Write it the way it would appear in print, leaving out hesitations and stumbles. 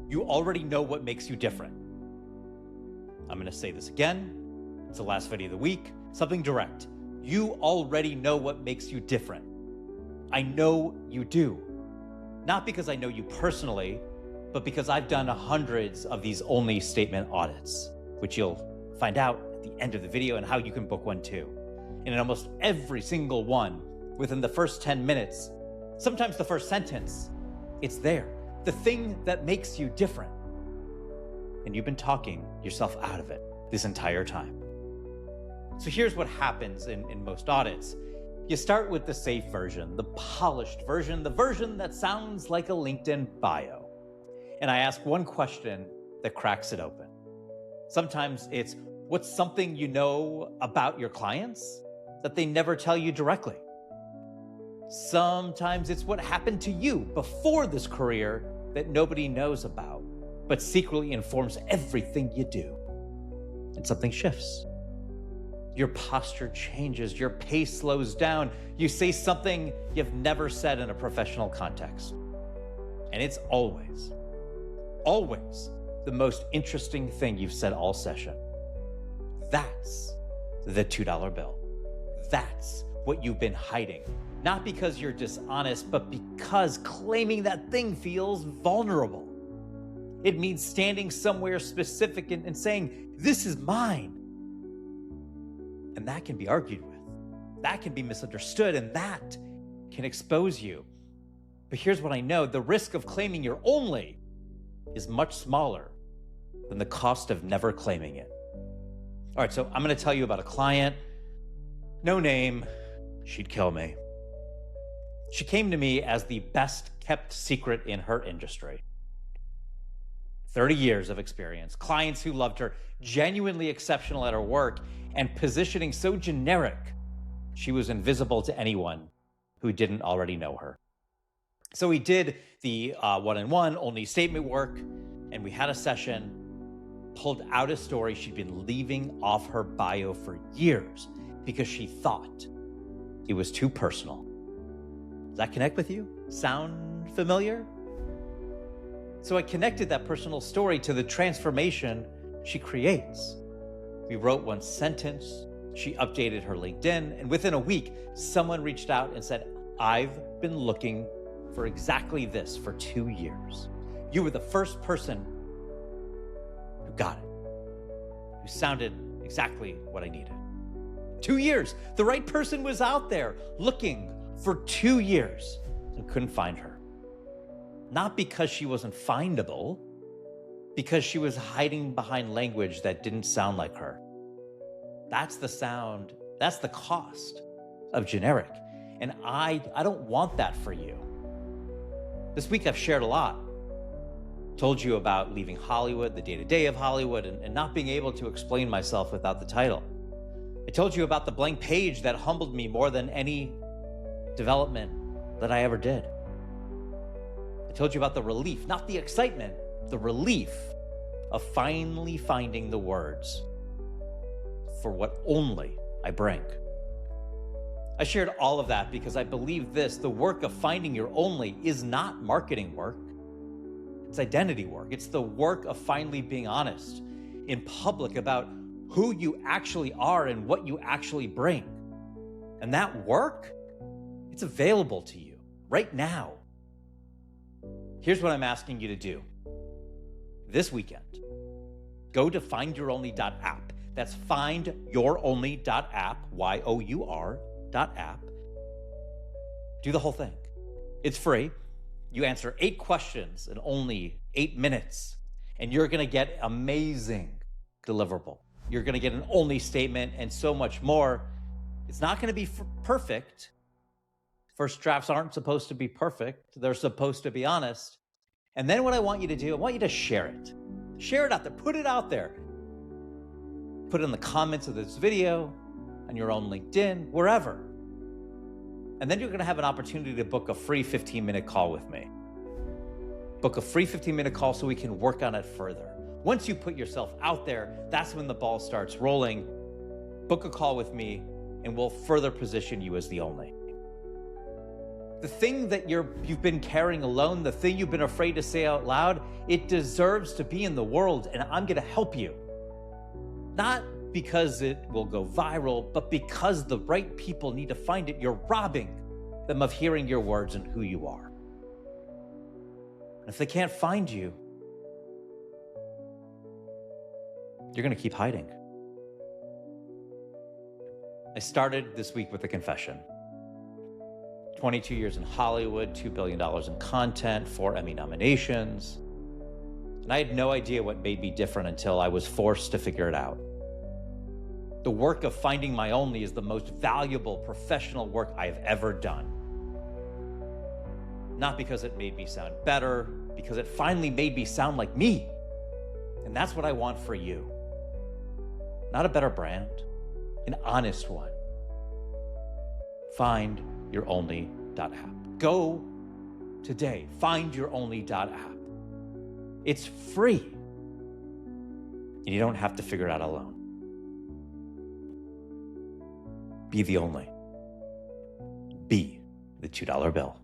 You already know what makes you different. I'm going to say this again. It's the last video of the week. Something direct. You already know what makes you different. I know you do. Not because I know you personally, but because I've done hundreds of these only statement audits, which you'll find out at the end of the video and how you can book one too. And in almost every single one, within the first 10 minutes, sometimes the first sentence, it's there. The thing that makes you different. And you've been talking yourself out of it this entire time. So here's what happens in most audits. You start with the safe version, the polished version, the version that sounds like a LinkedIn bio. And I ask one question that cracks it open. Sometimes it's, what's something you know about your clients that they never tell you directly? Sometimes it's what happened to you before this career that nobody knows about, but secretly informs everything you do. And something shifts. Your posture changes, your pace slows down, you say something you've never said in a professional context. And it's always the most interesting thing you've said all session. That's the $2 bill. That's what you've been hiding. Not because you're dishonest, but because claiming that thing feels vulnerable. It means standing somewhere specific and saying, this is mine. And that can be argued with. That can be misunderstood, and that can expose you. But here's what I know. The risk of claiming your only is much smaller than the cost of never claiming it. All right, so I'm going to tell you about a client. No name. She'd kill me. She came to me as the best kept secret in her industry. 30 years of experience, clients who loved her, genuinely exceptional at her work, and positioning so generic, she was invisible to anyone who didn't already know her. So we did the one-on-one only statement work, and we had a session, pulled out a story she'd been leaving off her bio for years because she thought it was too personal. Does that connect with you? Sound familiar? So I connected that personal story to the transformation she creates. We wrote one sentence, she updated her LinkedIn, and within a week, someone reached out and said, I've been looking for exactly this for 2 years. You were the first person who got it, who sounded exactly what I needed. 2 years, the right person was out there looking for 2 years and couldn't find her. Not because she wasn't findable, because she was hiding behind language that didn't sound like her. That's the sound, that's the cost of generic. And I don't want that for you. This week I've shared a lot. Told you about leaving Hollywood, the day-to-day of Hollywood, and not being able to explain myself without the title. I told you about the blank page that humbled me more than any development that I ever did. I told you about the relief, not the excitement, the relief of finally finding the words for what only I bring. I shared all of that because I believe this, the work of finding your only is not marketing work. It's identity work. It's the work of finally being honest in public about who you actually are and what you actually bring. And that work, it's available to you right now. Here's what I'm asking you to do. This weekend, go to findyouronly.app. That's findyouronly.app, Y-O-U-R.app. Do the whole thing. It's free. You answer 8 questions in only 8 minutes, and you're going to get amazing deliverable. You're going to get an only statement and so much more. It's not going to be perfect. First drafts aren't supposed to be perfect. They're supposed to be honest. And then what I want you to do, I want you to share it. Share it out there. Put it out there. Put it in the comments of this video, on your own LinkedIn, wherever. And then you're going to have an opportunity to book a free 15-minute call with me. Book a free 15-minute call so we can work on it further. Once you put yourself out there, that's when the ball starts rolling. Book a call with me, and we'll further position you as the only. The thing that you've been carrying alone, the thing you've been afraid to say out loud, it deserves to be in the world, and I'm going to help you. Not because it will go viral, but because the right people need to find it. You're robbing them of hearing your words and who you are. And if they can't find you, you're going to keep hiding. I started this week with a confession. 22 years in Hollywood, $2 billion in content, 4 Emmy nominations. And I had no idea what made me different until I was forced to figure it out. The work of finding my only is the most valuable professional work I have ever done. Not because it made me sound better, because it finally made me sound like me. And that's what I want for you. Not a better brand, an honest one. Find your only.app. Go today. Find your only.app. It's free. And you don't have to figure it out alone. Be the only. Be the $2 bill.